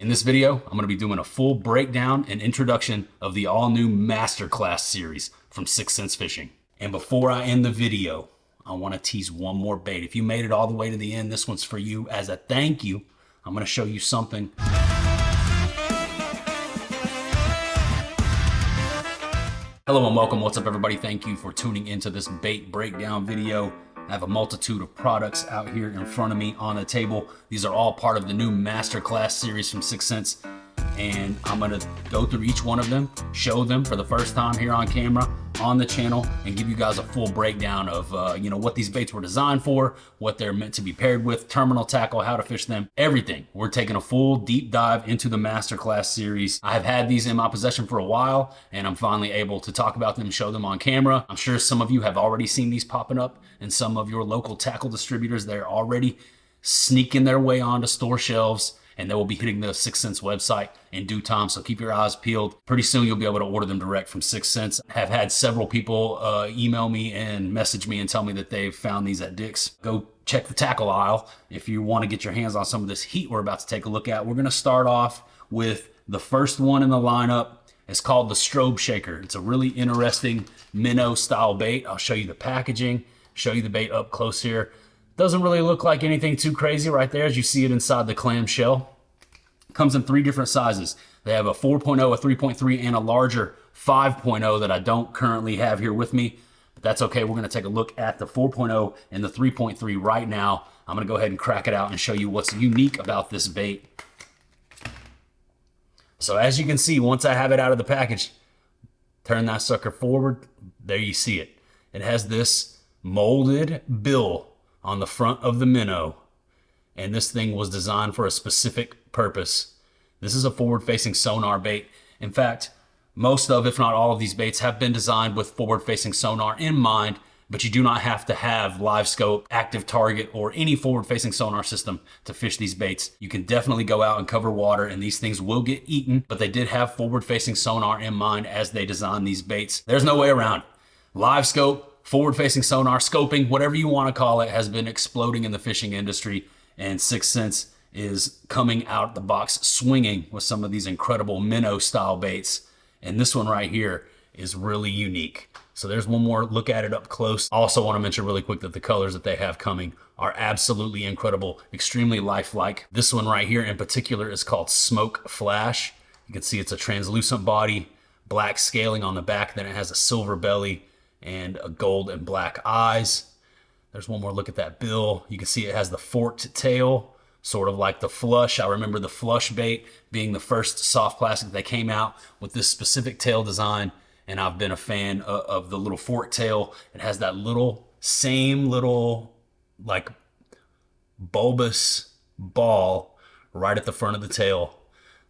In this video, I'm going to be doing a full breakdown and introduction of the all-new Masterclass series from 6th Sense Fishing. And before I end the video, I want to tease one more bait. If you made it all the way to the end, this one's for you. As a thank you, I'm going to show you something. Hello and welcome. What's up, everybody? Thank you for tuning into this bait breakdown video. I have a multitude of products out here in front of me on the table. These are all part of the new Masterclass series from 6th Sense. And I'm gonna go through each one of them, show them for the first time here on camera, on the channel, and give you guys a full breakdown of what these baits were designed for, what they're meant to be paired with, terminal tackle, how to fish them, everything. We're taking a full deep dive into the Masterclass series. I have had these in my possession for a while, and I'm finally able to talk about them and show them on camera. I'm sure some of you have already seen these popping up in some of your local tackle distributors. They're already sneaking their way onto store shelves, and they will be hitting the 6th Sense website in due time, so keep your eyes peeled. Pretty soon you'll be able to order them direct from 6th Sense. I have had several people email me and message me and tell me that they've found these at Dick's. Go check the tackle aisle if you want to get your hands on some of this heat we're about to take a look at. We're going to start off with the first one in the lineup. It's called the Strobe Shaker. It's a really interesting minnow style bait. I'll show you the packaging, show you the bait up close here. Doesn't really look like anything too crazy right there as you see it inside the clam shell. Comes in 3 different sizes. They have a 4.0, a 3.3, and a larger 5.0 that I don't currently have here with me. But that's okay. We're going to take a look at the 4.0 and the 3.3 right now. I'm going to go ahead and crack it out and show you what's unique about this bait. So as you can see, once I have it out of the package, turn that sucker forward. There you see it. It has this molded bill on the front of the minnow, and this thing was designed for a specific purpose. This is a forward-facing sonar bait. In fact, most of, if not all of these baits have been designed with forward-facing sonar in mind, but you do not have to have live scope, active target, or any forward-facing sonar system to fish these baits. You can definitely go out and cover water and these things will get eaten, but they did have forward-facing sonar in mind as they designed these baits. There's no way around it. Live scope, forward-facing sonar, scoping, whatever you want to call it, has been exploding in the fishing industry, and 6th Sense is coming out the box swinging with some of these incredible minnow-style baits. And this one right here is really unique. So there's one more look at it up close. I also want to mention really quick that the colors that they have coming are absolutely incredible, extremely lifelike. This one right here in particular is called Smoke Flash. You can see it's a translucent body, black scaling on the back, then it has a silver belly, and a gold and black eyes. There's one more look at that bill. You can see it has the forked tail, sort of like the Flush. I remember the Flush bait being the first soft plastic that came out with this specific tail design, and I've been a fan of the little forked tail. It has that same little like bulbous ball right at the front of the tail.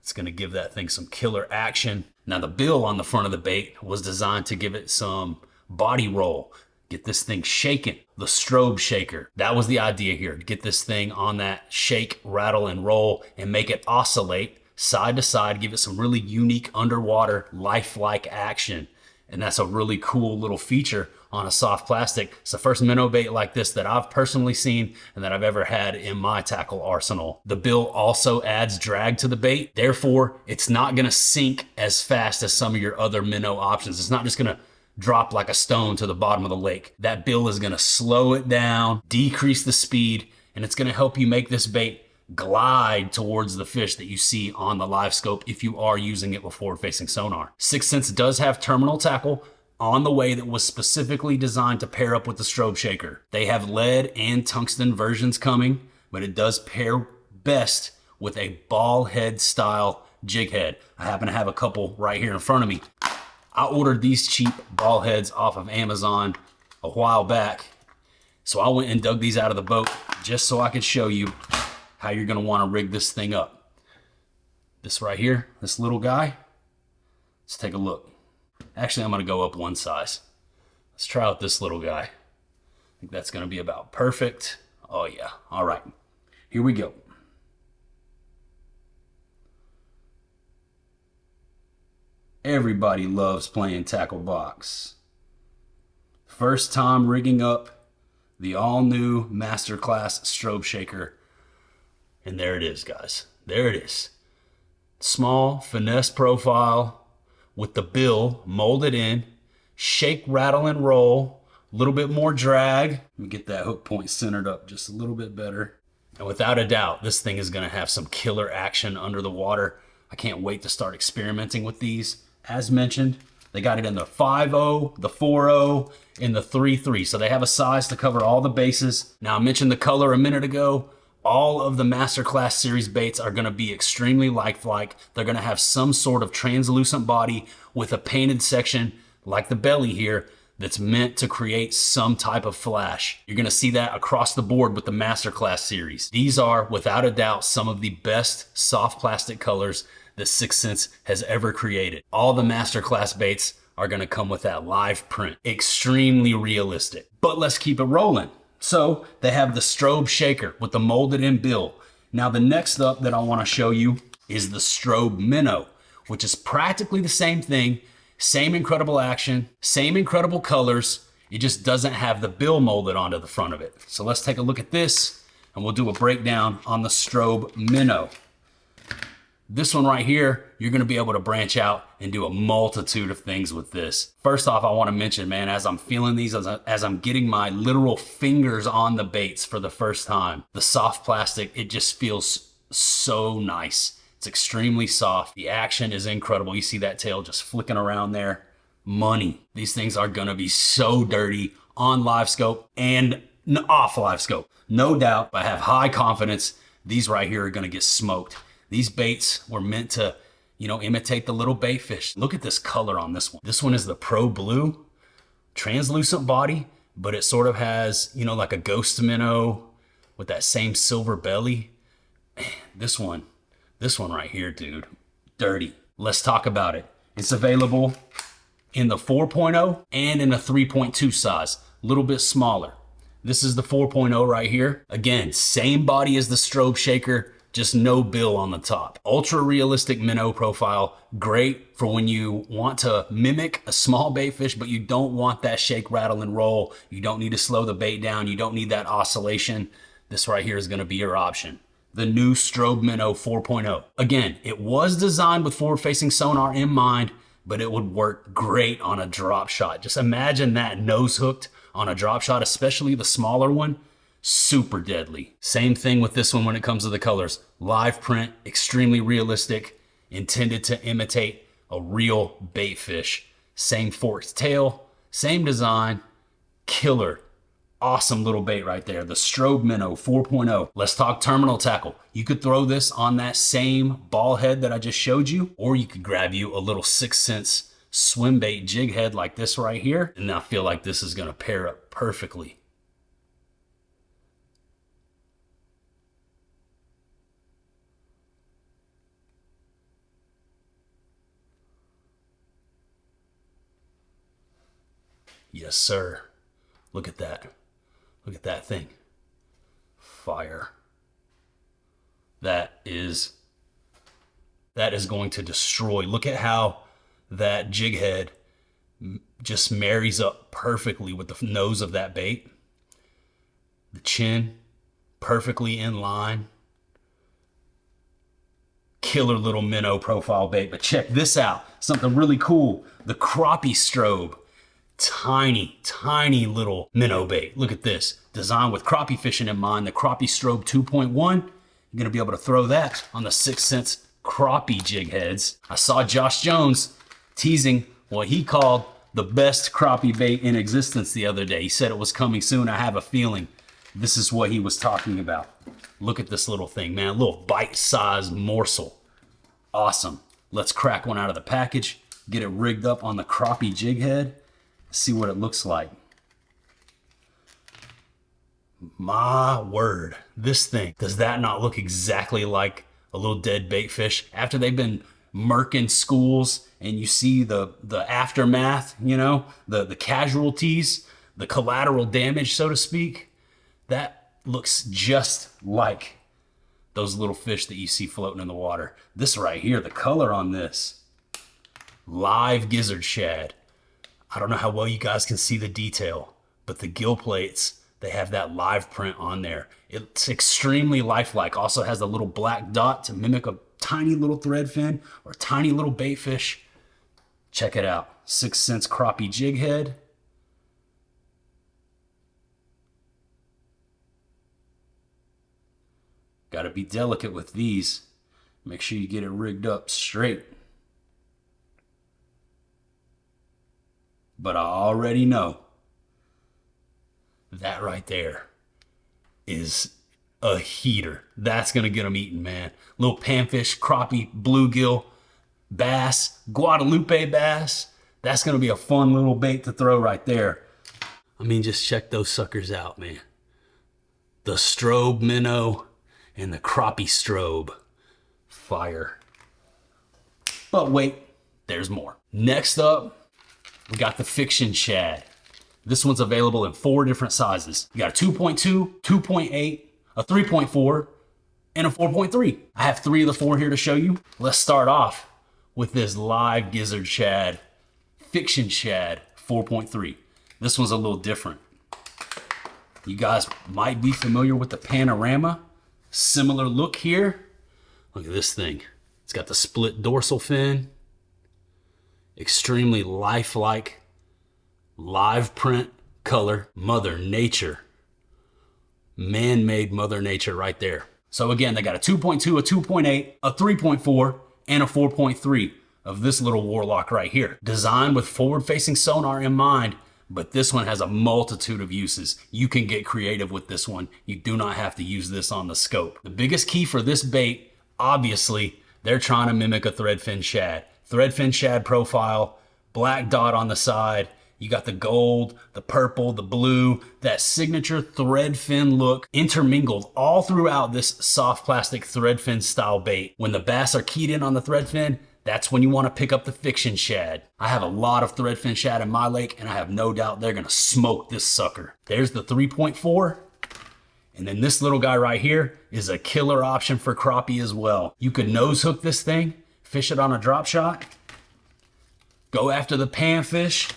It's gonna give that thing some killer action. Now the bill on the front of the bait was designed to give it some body roll, get this thing shaking. The Strobe Shaker, that was the idea here, to get this thing on that shake, rattle, and roll and make it oscillate side to side, give it some really unique underwater lifelike action. And that's a really cool little feature on a soft plastic. It's the first minnow bait like this that I've personally seen and that I've ever had in my tackle arsenal. The bill also adds drag to the bait, therefore it's not gonna sink as fast as some of your other minnow options. It's not just gonna drop like a stone to the bottom of the lake. That bill is going to slow it down, decrease the speed, and it's going to help you make this bait glide towards the fish that you see on the live scope if you are using it with forward-facing sonar. 6th Sense does have terminal tackle on the way that was specifically designed to pair up with the Strobe Shaker. They have lead and tungsten versions coming, but it does pair best with a ball head style jig head. I happen to have a couple right here in front of me. I ordered these cheap ball heads off of Amazon a while back. So I went and dug these out of the boat just so I could show you how you're gonna wanna rig this thing up. This right here, this little guy, let's take a look. Actually, I'm gonna go up one size. Let's try out this little guy. I think that's gonna be about perfect. Oh yeah, all right, here we go. Everybody loves playing tackle box. First time rigging up the all-new Masterclass Strobe Shaker. And there it is, guys. There it is. Small finesse profile with the bill molded in, shake, rattle, and roll, a little bit more drag. Let me get that hook point centered up just a little bit better. And without a doubt, this thing is gonna have some killer action under the water. I can't wait to start experimenting with these. As mentioned, they got it in the 5.0, the 4.0, and the 3.3. So they have a size to cover all the bases. Now, I mentioned the color a minute ago. All of the Masterclass series baits are gonna be extremely lifelike. They're gonna have some sort of translucent body with a painted section like the belly here that's meant to create some type of flash. You're gonna see that across the board with the Masterclass series. These are, without a doubt, some of the best soft plastic colors that Sixth Sense has ever created. All the Masterclass baits are gonna come with that live print. Extremely realistic. But let's keep it rolling. So they have the Strobe shaker with the molded in bill. Now the next up that I wanna show you is the Strobe Minnow, which is practically the same thing, same incredible action, same incredible colors. It just doesn't have the bill molded onto the front of it. So let's take a look at this and we'll do a breakdown on the Strobe Minnow. This one right here, you're gonna be able to branch out and do a multitude of things with this. First off, I wanna mention, man, as I'm feeling these, as I'm getting my literal fingers on the baits for the first time, the soft plastic, it just feels so nice. It's extremely soft. The action is incredible. You see that tail just flicking around there. Money. These things are gonna be so dirty on live scope and off live scope. No doubt, I have high confidence these right here are gonna get smoked. These baits were meant to, imitate the little bait fish. Look at this color on this one. This one is the Pro Blue, translucent body, but it sort of has, like a ghost minnow with that same silver belly. Man, this one right here, dude, dirty. Let's talk about it. It's available in the 4.0 and in a 3.2 size, a little bit smaller. This is the 4.0 right here. Again, same body as the Strobe shaker, just no bill on the top. Ultra realistic minnow profile, great for when you want to mimic a small bait fish, but you don't want that shake, rattle, and roll. You don't need to slow the bait down. You don't need that oscillation. This right here is gonna be your option. The new Strobe Minnow 4.0. Again, it was designed with forward-facing sonar in mind, but it would work great on a drop shot. Just imagine that nose hooked on a drop shot, especially the smaller one. Super deadly. Same thing with this one when it comes to the colors. Live print, extremely realistic, intended to imitate a real bait fish. Same forked tail, same design, killer. Awesome little bait right there. The Strobe Minnow 4.0. Let's talk terminal tackle. You could throw this on that same ball head that I just showed you, or you could grab you a little Sixth Sense swim bait jig head like this right here. And I feel like this is gonna pair up perfectly. Yes, sir. Look at that. Look at that thing. Fire. That is going to destroy. Look at how that jig head just marries up perfectly with the nose of that bait. The chin, perfectly in line. Killer little minnow profile bait. But check this out. Something really cool. The crappie strobe. Tiny little minnow bait. Look at this. Designed with crappie fishing in mind. The crappie strobe 2.1. You're going to be able to throw that on the Sixth Sense crappie jig heads. I saw Josh Jones teasing what he called the best crappie bait in existence the other day. He said it was coming soon. I have a feeling this is what he was talking about. Look at this little thing, man. A little bite-sized morsel. Awesome. Let's crack one out of the package. Get it rigged up on the crappie jig head. See what it looks like. My word, this thing, does that not look exactly like a little dead bait fish? After they've been murking schools and you see the aftermath, the casualties, the collateral damage, so to speak, that looks just like those little fish that you see floating in the water. This right here, the color on this, live gizzard shad. I don't know how well you guys can see the detail, but the gill plates, they have that live print on there. It's extremely lifelike. Also has a little black dot to mimic a tiny little thread fin or tiny little bait fish, check it out. 6 cents crappie jig head. Got to be delicate with these. Make sure you get it rigged up straight. But I already know that right there is a heater. That's going to get them eaten, man. Little panfish, crappie, bluegill, bass, Guadalupe bass. That's going to be a fun little bait to throw right there. I mean, just check those suckers out, man. The Strobe Minnow and the crappie Strobe. Fire. But wait, there's more. Next up, we got the Fiction Shad. This one's available in 4 different sizes. You got a 2.2, 2.8, a 3.4, and a 4.3. I have 3 of the 4 here to show you. Let's start off with this live gizzard shad, Fiction Shad 4.3. This one's a little different. You guys might be familiar with the Panorama. Similar look here. Look at this thing. It's got the split dorsal fin. Extremely lifelike, live print color. Mother Nature. Man-made Mother Nature right there. So again, they got a 2.2, a 2.8, a 3.4, and a 4.3 of this little warlock right here. Designed with forward-facing sonar in mind, but this one has a multitude of uses. You can get creative with this one. You do not have to use this on the scope. The biggest key for this bait, obviously, they're trying to mimic a threadfin shad. Threadfin shad profile, black dot on the side. You got the gold, the purple, the blue, that signature threadfin look intermingled all throughout this soft plastic threadfin style bait. When the bass are keyed in on the threadfin, that's when you want to pick up the Fiction Shad. I have a lot of threadfin shad in my lake, and I have no doubt they're going to smoke this sucker. There's the 3.4. And then this little guy right here is a killer option for crappie as well. You could nose hook this thing, fish it on a drop shot, go after the panfish,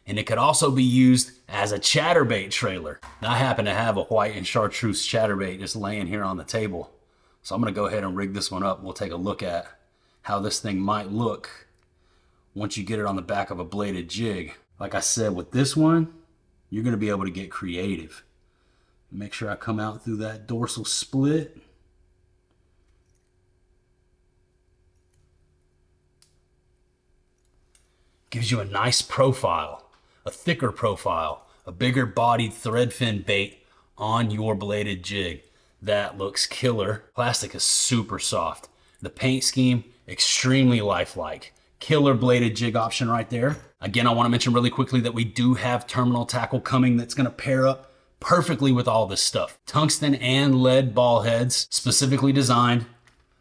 and it could also be used as a chatterbait trailer. Now, I happen to have a white and chartreuse chatterbait just laying here on the table. So I'm going to go ahead and rig this one up. We'll take a look at how this thing might look once you get it on the back of a bladed jig. Like I said, with this one, you're going to be able to get creative. Make sure I come out through that dorsal split. Gives you a nice profile, a thicker profile, a bigger bodied threadfin bait on your bladed jig. That looks killer. Plastic is super soft. The paint scheme, extremely lifelike. Killer bladed jig option right there. Again, I want to mention really quickly that we do have terminal tackle coming that's going to pair up perfectly with all this stuff. Tungsten and lead ball heads specifically designed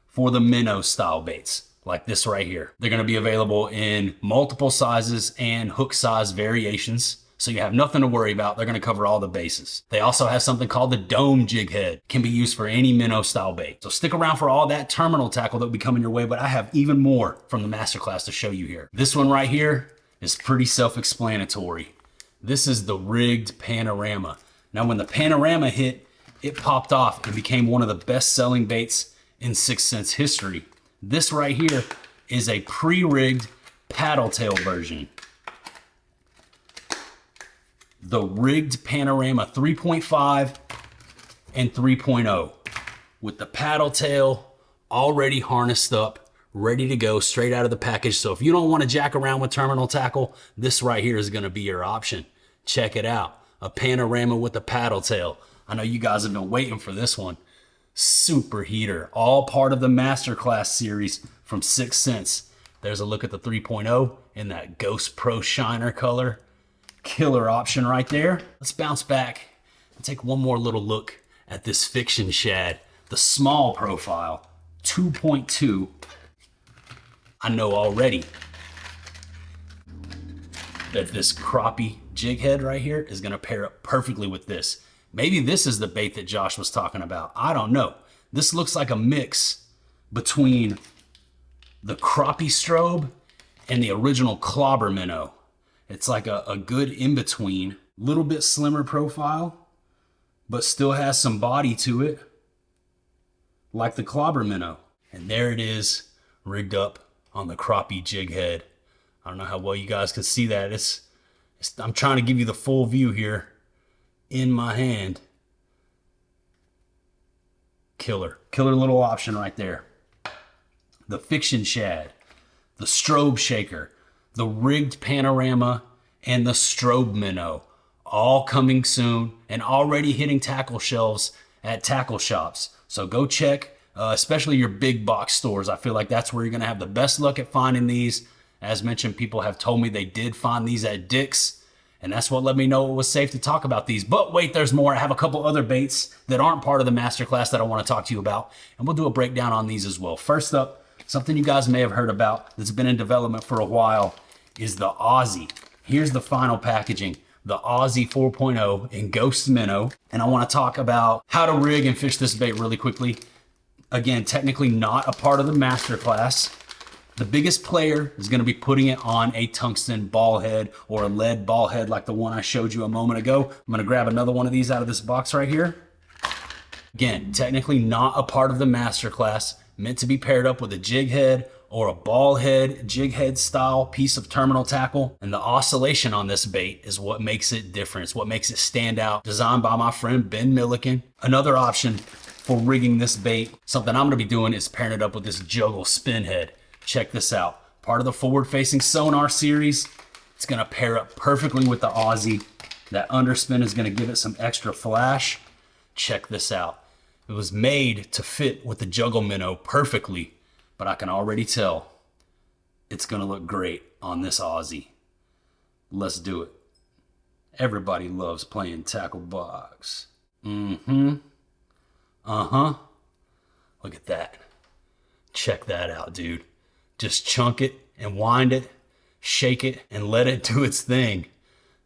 for the minnow style baits like this right here. They're going to be available in multiple sizes and hook size variations. So you have nothing to worry about. They're going to cover all the bases. They also have something called the dome jig head. Can be used for any minnow style bait. So stick around for all that terminal tackle that will be coming your way, but I have even more from the masterclass to show you here. This one right here is pretty self-explanatory. This is the rigged Panorama. Now when the Panorama hit, it popped off and became one of the best selling baits in 6 Cents history. This right here is a pre-rigged paddle tail version. The rigged Panorama 3.5 and 3.0 with the paddle tail already harnessed up, ready to go straight out of the package. So if you don't want to jack around with terminal tackle, this right here is going to be your option. Check it out. A Panorama with a paddle tail. I know you guys have been waiting for this one. Super heater, all part of the masterclass series from 6 Cents. There's a look at the 3.0 in that Ghost Pro Shiner color. Killer option right there. Let's bounce back and take one more little look at this Fiction Shad, the small profile, 2.2. I know already that this crappie jig head right here is going to pair up perfectly with this. Maybe this is the bait that Josh was talking about. I don't know. This looks like a mix between the crappie Strobe and the original clobber minnow. It's like a good in-between, little bit slimmer profile, but still has some body to it, like the clobber minnow. And there it is, rigged up on the crappie jig head. I don't know how well you guys can see that. I'm trying to give you the full view here in my hand. Killer little option right there. The Fiction Shad, the Strobe Shaker, the rigged panorama, and the Strobe Minnow, all coming soon and already hitting tackle shelves at tackle shops. So go check, especially your big box stores. I feel like that's where you're going to have the best luck at finding these. As mentioned, people have told me they did find these at Dick's, and that's what let me know it was safe to talk about these. But wait, there's more. I have a couple other baits that aren't part of the masterclass that I want to talk to you about, and we'll do a breakdown on these as well. First up, something you guys may have heard about that's been in development for a while is the Aussie. Here's the final packaging, the Aussie 4.0 in Ghost Minnow. And I want to talk about how to rig and fish this bait really quickly. Again, technically not a part of the masterclass. The biggest player is going to be putting it on a tungsten ball head or a lead ball head like the one I showed you a moment ago. I'm going to grab another one of these out of this box right here. Again, technically not a part of the masterclass, meant to be paired up with a jig head or a ball head, jig head style piece of terminal tackle. And the oscillation on this bait is what makes it different. It's what makes it stand out. Designed by my friend Ben Milliken. Another option for rigging this bait, something I'm going to be doing, is pairing it up with this juggle spin head. Check this out. Part of the forward-facing sonar series. It's going to pair up perfectly with the Aussie. That underspin is going to give it some extra flash. Check this out. It was made to fit with the juggle minnow perfectly, but I can already tell it's going to look great on this Aussie. Let's do it. Everybody loves playing tackle box. Look at that. Check that out, dude. Just chunk it and wind it, shake it, and let it do its thing.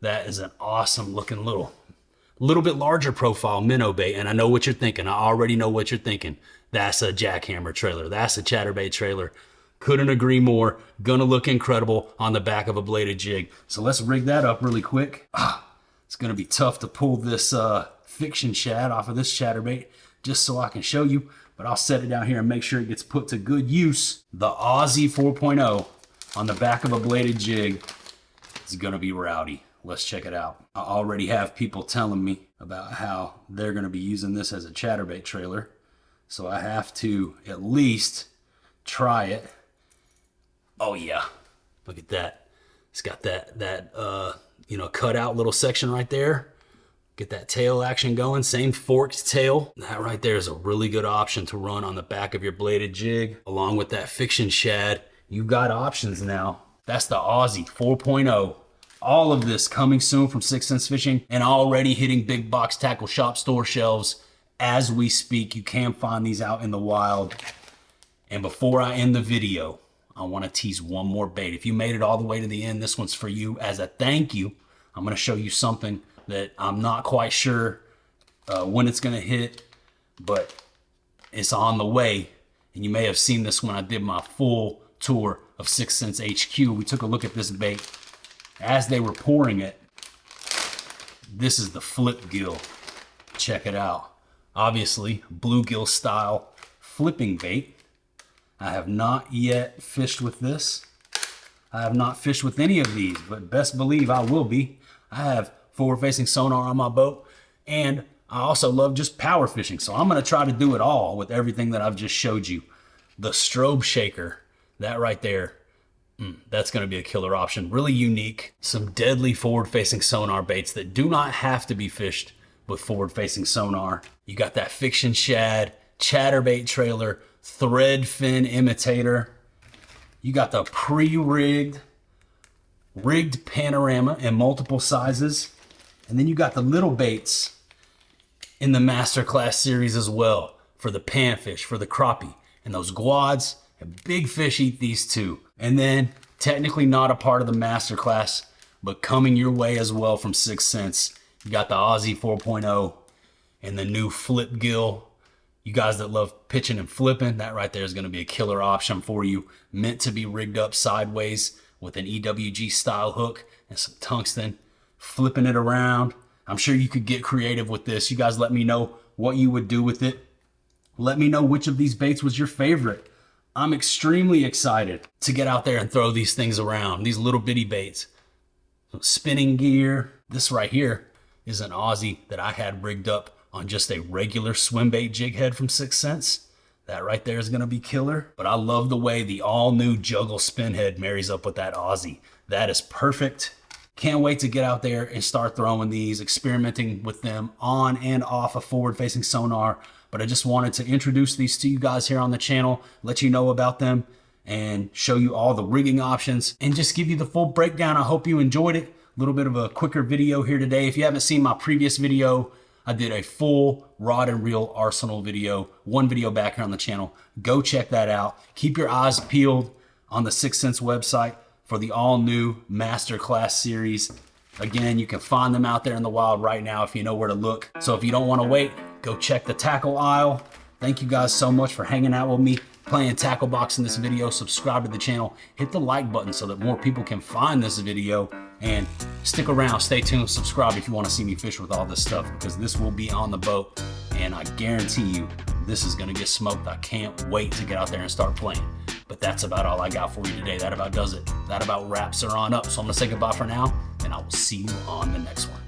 That is an awesome looking little bit larger profile minnow bait. And I know what you're thinking. I already know what you're thinking. That's a jackhammer trailer. That's a chatterbait trailer. Couldn't agree more. Gonna look incredible on the back of a bladed jig. So let's rig that up really quick. It's gonna be tough to pull this Fiction Shad off of this chatterbait just so I can show you. But I'll set it down here and make sure it gets put to good use. The Aussie 4.0 on the back of a bladed jig is gonna be rowdy. Let's check it out. I already have people telling me about how they're gonna be using this as a chatterbait trailer. So I have to at least try it. Oh yeah, look at that. It's got that cut out little section right there. Get that tail action going, same forked tail. That right there is a really good option to run on the back of your bladed jig. Along with that Fiction Shad, you've got options now. That's the Aussie 4.0. All of this coming soon from 6th Sense Fishing and already hitting big box tackle shop store shelves as we speak. You can find these out in the wild. And before I end the video, I want to tease one more bait. If you made it all the way to the end, this one's for you. As a thank you, I'm going to show you something that I'm not quite sure when it's going to hit, but it's on the way. And you may have seen this when I did my full tour of 6th Sense HQ. We took a look at this bait as they were pouring it. This is the flip gill. Check it out. Obviously, bluegill style flipping bait. I have not yet fished with this. I have not fished with any of these, but best believe I will be. I have forward-facing sonar on my boat, and I also love just power fishing. So I'm going to try to do it all with everything that I've just showed you. The Strobe Shaker, that right there, that's going to be a killer option. Really unique. Some deadly forward-facing sonar baits that do not have to be fished with forward-facing sonar. You got that Fiction Shad, chatterbait trailer, thread fin imitator. You got the rigged panorama in multiple sizes. And then you got the little baits in the Masterclass series as well for the panfish, for the crappie, and those guads. And big fish eat these too. And then technically not a part of the Masterclass, but coming your way as well from 6th Sense. You got the Aussie 4.0 and the new flip gill. You guys that love pitching and flipping, that right there is going to be a killer option for you. Meant to be rigged up sideways with an EWG style hook and some tungsten. Flipping it around. I'm sure you could get creative with this. You guys let me know what you would do with it. Let me know which of these baits was your favorite. I'm extremely excited to get out there and throw these things around, these little bitty baits. Spinning gear. This right here is an Aussie that I had rigged up on just a regular swim bait jig head from 6th Sense. That right there is going to be killer. But I love the way the all new juggle spin head marries up with that Aussie. That is perfect. Can't wait to get out there and start throwing these, experimenting with them on and off a forward-facing sonar. But I just wanted to introduce these to you guys here on the channel, let you know about them, and show you all the rigging options, and just give you the full breakdown. I hope you enjoyed it. A little bit of a quicker video here today. If you haven't seen my previous video, I did a full rod and reel arsenal video, one video back here on the channel. Go check that out. Keep your eyes peeled on the 6th Sense website for the all-new Masterclass series. Again, you can find them out there in the wild right now if you know where to look. So if you don't want to wait, go check the tackle aisle. Thank you guys so much for hanging out with me, playing tackle box in this video. Subscribe to the channel, hit the like button so that more people can find this video, and stick around, stay tuned, subscribe if you want to see me fish with all this stuff, because this will be on the boat, and I guarantee you this is going to get smoked. I can't wait to get out there and start playing. But that's about all I got for you today. That about does it. That about wraps her on up. So I'm going to say goodbye for now, and I will see you on the next one.